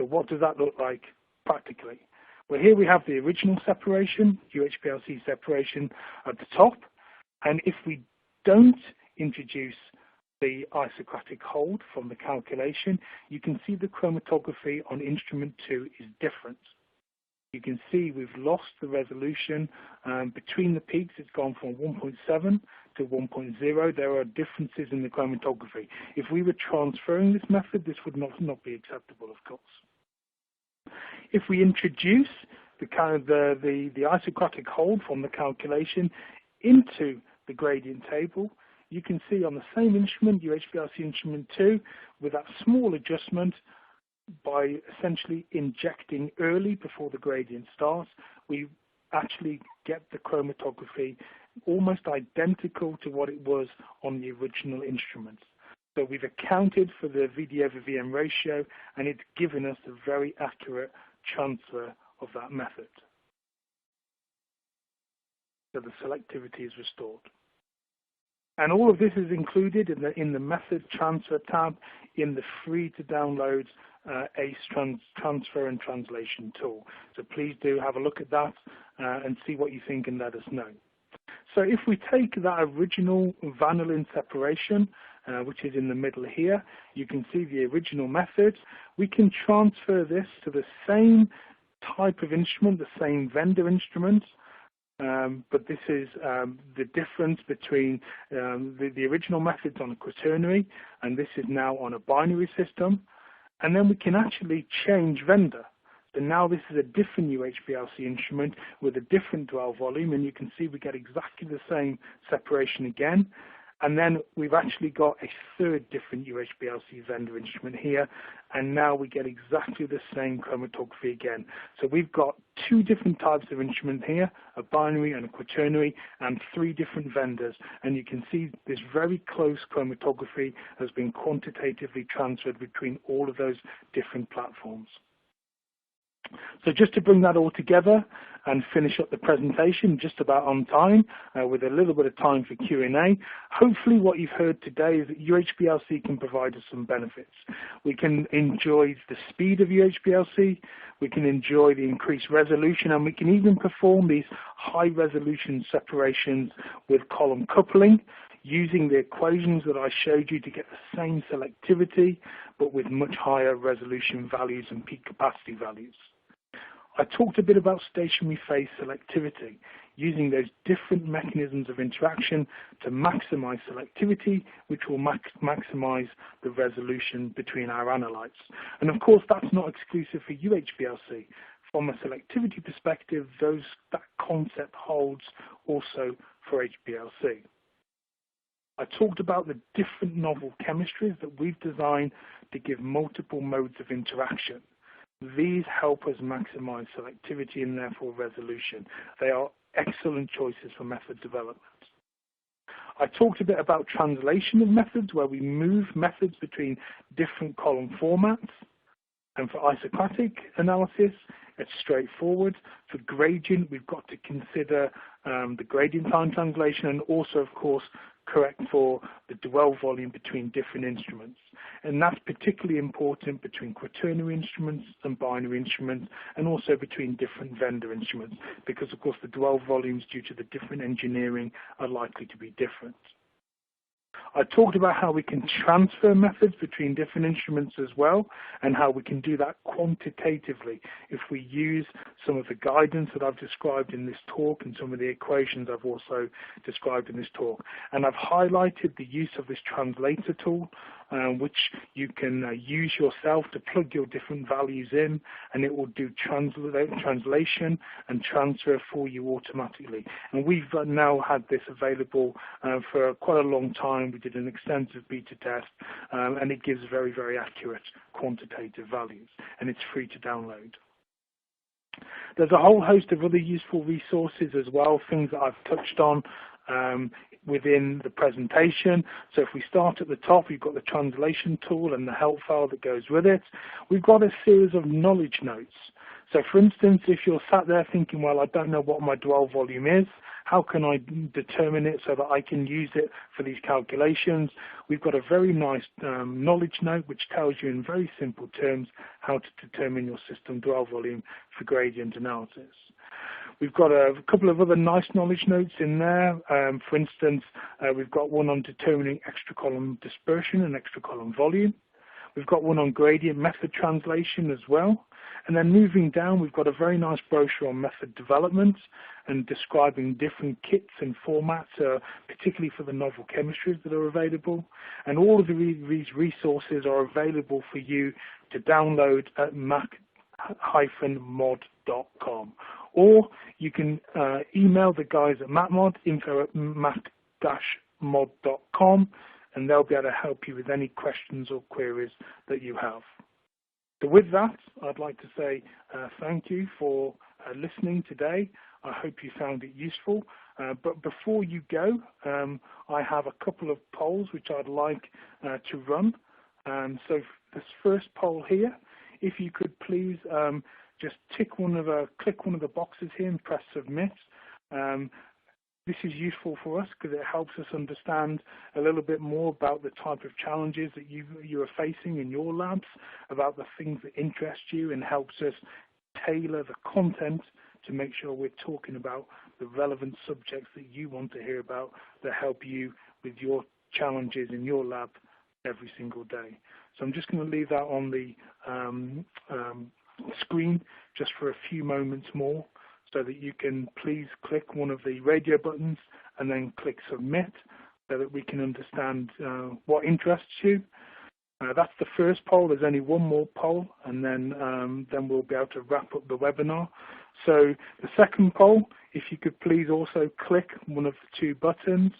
So what does that look like practically? Well, here we have the original separation, UHPLC separation at the top, and if we don't introduce the isocratic hold from the calculation, you can see the chromatography on instrument 2 is different. You can see we've lost the resolution between the peaks. It's gone from 1.7 to 1.0. There are differences in the chromatography. If we were transferring this method, this would not be acceptable, of course. If we introduce the isocratic hold from the calculation into the gradient table, you can see on the same instrument, UHPLC instrument 2, with that small adjustment, by essentially injecting early before the gradient starts, we actually get the chromatography almost identical to what it was on the original instruments. So we've accounted for the VD/VM ratio, and it's given us a very accurate transfer of that method. So the selectivity is restored. And all of this is included in the method transfer tab in the free to download ACE transfer and translation tool. So please do have a look at that and see what you think and let us know. So if we take that original vanillin separation, which is in the middle here, you can see the original method. We can transfer this to the same type of instrument, the same vendor instrument. But this is the difference between the original methods on a quaternary, and this is now on a binary system. And then we can actually change vendor. So now this is a different UHPLC instrument with a different dwell volume, and you can see we get exactly the same separation again. And then we've actually got a third different UHPLC vendor instrument here, and now we get exactly the same chromatography again. So we've got two different types of instrument here, a binary and a quaternary, and three different vendors. And you can see this very close chromatography has been quantitatively transferred between all of those different platforms. So just to bring that all together and finish up the presentation just about on time with a little bit of time for Q&A, hopefully what you've heard today is that UHPLC can provide us some benefits. We can enjoy the speed of UHPLC, we can enjoy the increased resolution, and we can even perform these high resolution separations with column coupling using the equations that I showed you to get the same selectivity but with much higher resolution values and peak capacity values. I talked a bit about stationary phase selectivity, using those different mechanisms of interaction to maximize selectivity, which will maximize the resolution between our analytes. And of course, that's not exclusive for UHPLC. From a selectivity perspective, that concept holds also for HPLC. I talked about the different novel chemistries that we've designed to give multiple modes of interaction. These help us maximize selectivity and therefore resolution. They are excellent choices for method development. I talked a bit about translation of methods, where we move methods between different column formats. And for isocratic analysis, it's straightforward. For gradient, we've got to consider the gradient time translation, and also, of course, correct for the dwell volume between different instruments. And that's particularly important between quaternary instruments and binary instruments, and also between different vendor instruments, because of course the dwell volumes due to the different engineering are likely to be different. I talked about how we can transfer methods between different instruments as well, and how we can do that quantitatively if we use some of the guidance that I've described in this talk and some of the equations I've also described in this talk. And I've highlighted the use of this translator tool, which you can use yourself to plug your different values in, and it will do translation and transfer for you automatically. And we've now had this available for quite a long time. We did an extensive beta test, and it gives very, very accurate quantitative values, and it's free to download. There's a whole host of other useful resources as well, things that I've touched on within the presentation. So if we start at the top, we've got the translation tool and the help file that goes with it. We've got a series of knowledge notes. So for instance, if you're sat there thinking, well, I don't know what my dwell volume is, how can I determine it so that I can use it for these calculations? We've got a very nice knowledge note which tells you in very simple terms how to determine your system dwell volume for gradient analysis. We've got a couple of other nice knowledge notes in there. For instance, we've got one on determining extra column dispersion and extra column volume. We've got one on gradient method translation as well. And then moving down, we've got a very nice brochure on method development and describing different kits and formats, particularly for the novel chemistries that are available. And all of these resources are available for you to download at mac-mod.com. Or you can email the guys at MacMod, info@mac-mod.com, and they'll be able to help you with any questions or queries that you have. So with that, I'd like to say thank you for listening today. I hope you found it useful. But before you go, I have a couple of polls which I'd like to run. So this first poll here, if you could please just click one of the boxes here and press submit. This is useful for us because it helps us understand a little bit more about the type of challenges that you are facing in your labs, about the things that interest you, and helps us tailor the content to make sure we're talking about the relevant subjects that you want to hear about that help you with your challenges in your lab every single day. So I'm just going to leave that on the screen just for a few moments more, so that you can please click one of the radio buttons and then click submit, so that we can understand what interests you. That's the first poll. There's only one more poll, and then we'll be able to wrap up the webinar. So the second poll, if you could please also click one of the two buttons,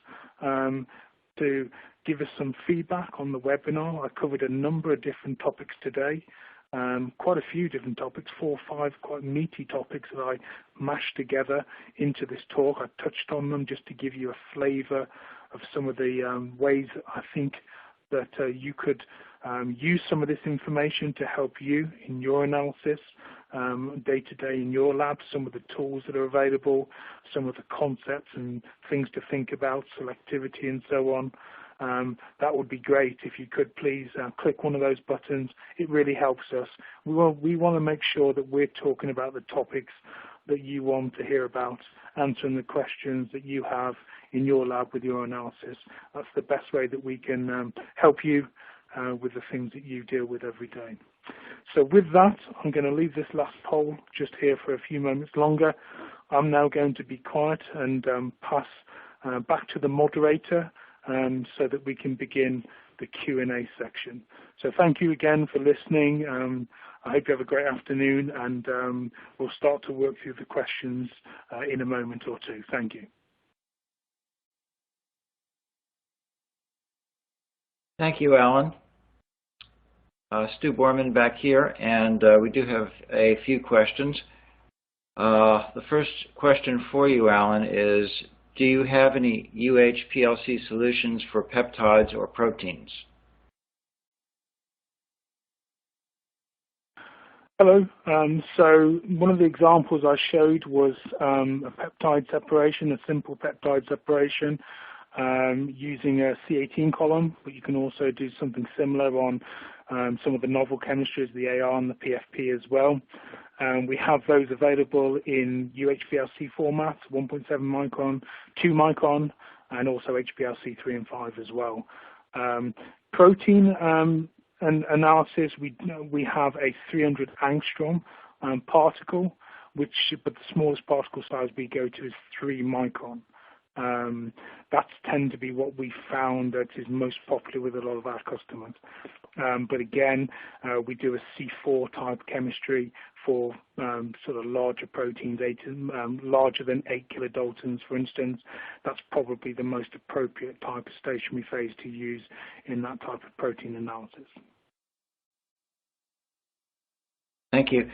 to give us some feedback on the webinar. I covered a number of different topics today, quite a few different topics, 4 or 5 quite meaty topics that I mashed together into this talk. I touched on them just to give you a flavor of some of the ways that I think that you could use some of this information to help you in your analysis day to day in your lab, some of the tools that are available, some of the concepts and things to think about, selectivity and so on. That would be great if you could please click one of those buttons. It really helps us. We want to make sure that we're talking about the topics that you want to hear about, answering the questions that you have in your lab with your analysis. That's the best way that we can help you with the things that you deal with every day. So with that, I'm going to leave this last poll just here for a few moments longer. I'm now going to be quiet and pass back to the moderator so that we can begin the Q&A section. So thank you again for listening. I hope you have a great afternoon, and we'll start to work through the questions in a moment or two. Thank you. Thank you, Alan. Stu Borman back here, and we do have a few questions. The first question for you, Alan, is do you have any UHPLC solutions for peptides or proteins? Hello. So one of the examples I showed was a peptide separation, a simple peptide separation using a C18 column, but you can also do something similar on some of the novel chemistries, the AR and the PFP as well. We have those available in UHPLC formats, 1.7 micron, 2 micron, and also HPLC 3 and 5 as well. Protein and analysis, we have a 300 angstrom particle, but the smallest particle size we go to is 3 micron. That's tend to be what we found that is most popular with a lot of our customers. But again, we do a C4 type chemistry for sort of larger proteins, larger than 8 kilodaltons, for instance. That's probably the most appropriate type of stationary phase to use in that type of protein analysis. Thank you.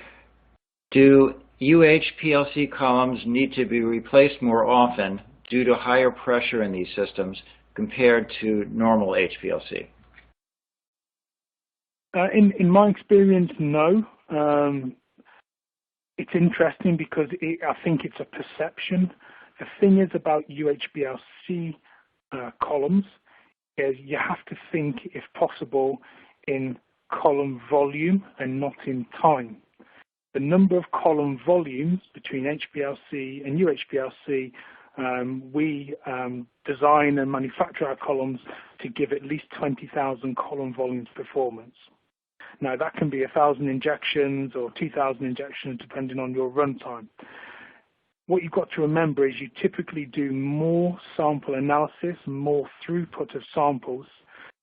Do UHPLC columns need to be replaced more often due to higher pressure in these systems compared to normal HPLC? In my experience, no. It's interesting because I think it's a perception. The thing is about UHPLC columns is you have to think, if possible, in column volume and not in time. The number of column volumes between HPLC and UHPLC, we design and manufacture our columns to give at least 20,000 column volumes performance. Now that can be 1,000 injections or 2,000 injections depending on your runtime. What you've got to remember is you typically do more sample analysis, more throughput of samples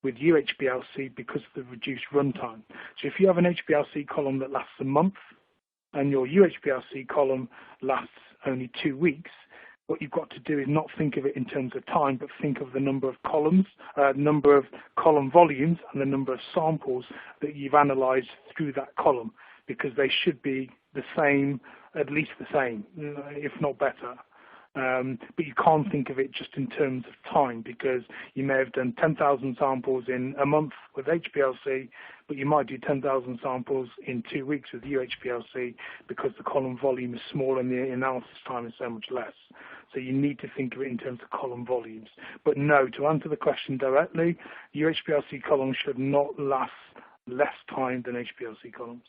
with UHPLC because of the reduced runtime. So if you have an HPLC column that lasts a month and your UHPLC column lasts only 2 weeks, what you've got to do is not think of it in terms of time, but think of the number of columns, number of column volumes, and the number of samples that you've analyzed through that column, because they should be the same, at least the same, if not better. But you can't think of it just in terms of time, because you may have done 10,000 samples in a month with HPLC, but you might do 10,000 samples in 2 weeks with UHPLC because the column volume is smaller and the analysis time is so much less. So you need to think of it in terms of column volumes. But no, to answer the question directly, UHPLC columns should not last less time than HPLC columns.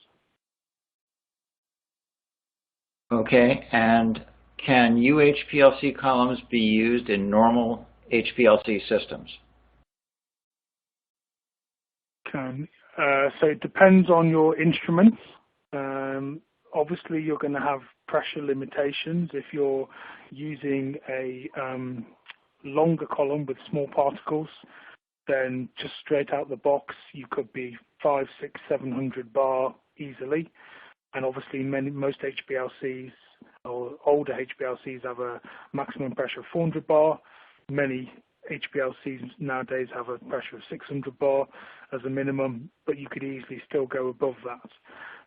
Okay, and can UHPLC columns be used in normal HPLC systems? Can. So it depends on your instruments. Obviously, you're going to have pressure limitations. If you're using a longer column with small particles, then just straight out the box, you could be 500, 600, 700 bar easily. And obviously, most HPLCs or older HPLCs have a maximum pressure of 400 bar. Many HPLCs nowadays have a pressure of 600 bar as a minimum, but you could easily still go above that.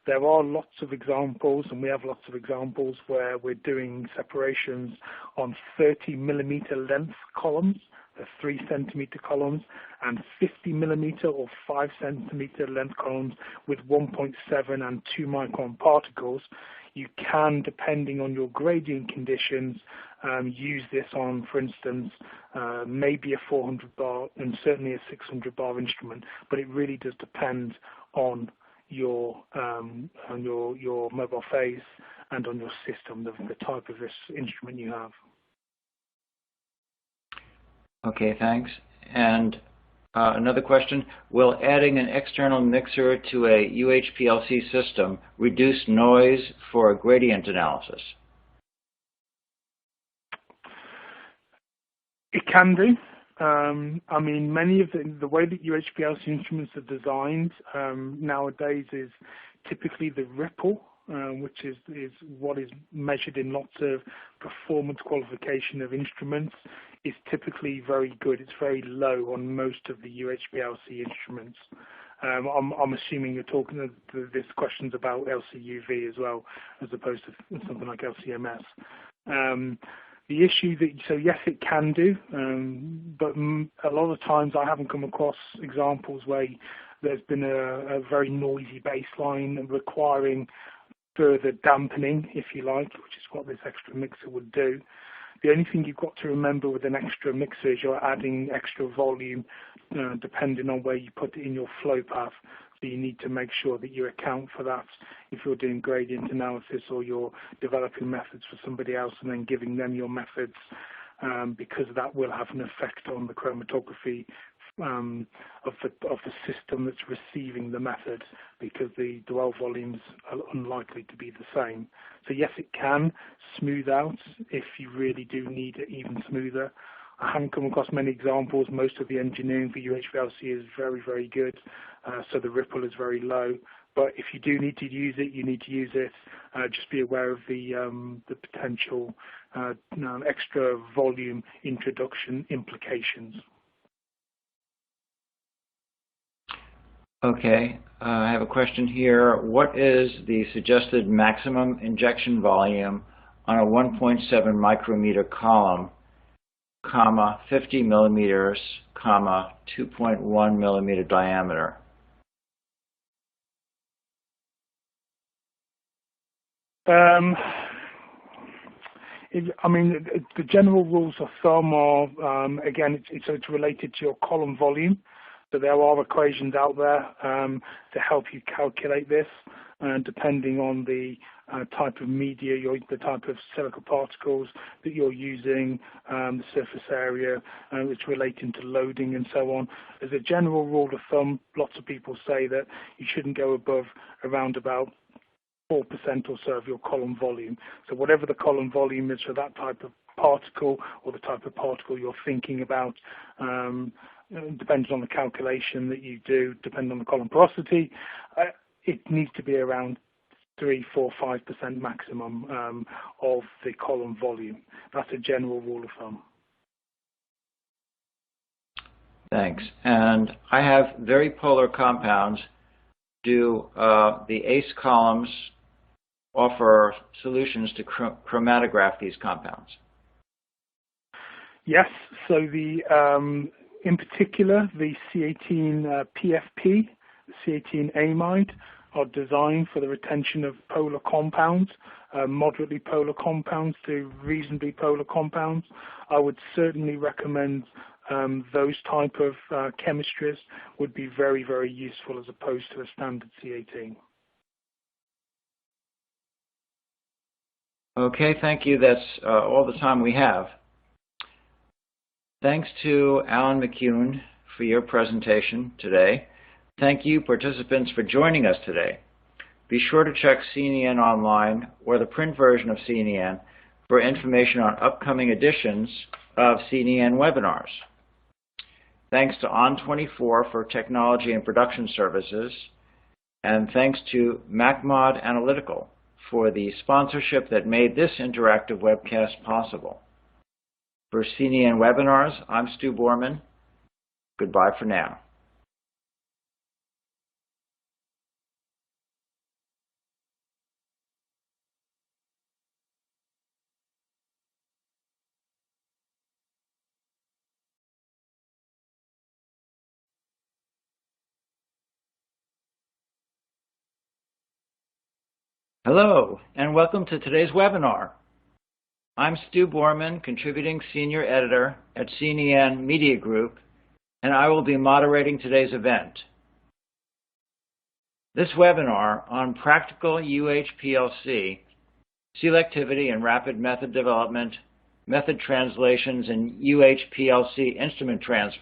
There are lots of examples, and we have lots of examples where we're doing separations on 30 millimeter length columns, the 3 centimeter columns, and 50 millimeter or 5 centimeter length columns with 1.7 and 2 micron particles. You can, depending on your gradient conditions, use this on, for instance, maybe a 400 bar and certainly a 600 bar instrument, but it really does depend on your mobile phase and on your system, the type of this instrument you have. Okay, thanks. And another question, will adding an external mixer to a UHPLC system reduce noise for gradient analysis? It can do. I mean, many of the way that UHPLC instruments are designed nowadays is typically the ripple, which is what is measured in lots of performance qualification of instruments, is typically very good. It's very low on most of the UHPLC instruments. I'm assuming you're talking, this question's about LCUV as well, as opposed to something like LCMS. The issue that, so yes, it can do, but a lot of times I haven't come across examples where there's been a very noisy baseline requiring further dampening, if you like, which is what this extra mixer would do. The only thing you've got to remember with an extra mixer is you're adding extra volume depending on where you put it in your flow path. So you need to make sure that you account for that if you're doing gradient analysis or you're developing methods for somebody else and then giving them your methods, because that will have an effect on the chromatography of the system that's receiving the method, because the dwell volumes are unlikely to be the same. So yes, it can smooth out if you really do need it even smoother. I haven't come across many examples. Most of the engineering for UHPLC is very, very good, so the ripple is very low. But if you do need to use it, you need to use it. Just be aware of the potential extra volume introduction implications. Okay, I have a question here. What is the suggested maximum injection volume on a 1.7 micrometer column, 50 millimeters, 2.1 millimeter diameter? I mean, the general rules of thumb are, again, it's related to your column volume. So there are equations out there to help you calculate this, depending on the type of media, the type of silica particles that you're using, the surface area, it's relating to loading and so on. As a general rule of thumb, lots of people say that you shouldn't go above around about 4% or so of your column volume. So whatever the column volume is for that type of particle, or the type of particle you're thinking about, depends on the calculation that you do, depending on the column porosity, it needs to be around 3, 4, 5% maximum of the column volume. That's a general rule of thumb. Thanks. And I have very polar compounds. Do the ACE columns offer solutions to chromatograph these compounds? Yes. So in particular, the C18 PFP, the C18 amide, are designed for the retention of polar compounds, moderately polar compounds to reasonably polar compounds. I would certainly recommend those type of chemistries would be very, very useful as opposed to a standard C18. Okay, thank you. That's all the time we have. Thanks to Alan McCune for your presentation today. Thank you, participants, for joining us today. Be sure to check CNEN online or the print version of CNEN for information on upcoming editions of CNEN webinars. Thanks to On24 for technology and production services, and thanks to MacMod Analytical for the sponsorship that made this interactive webcast possible. For CNEN webinars, I'm Stu Borman. Goodbye for now. Hello, and welcome to today's webinar. I'm Stu Borman, Contributing Senior Editor at CNEN Media Group, and I will be moderating today's event. This webinar on practical UHPLC, selectivity and rapid method development, method translations, and UHPLC instrument transfer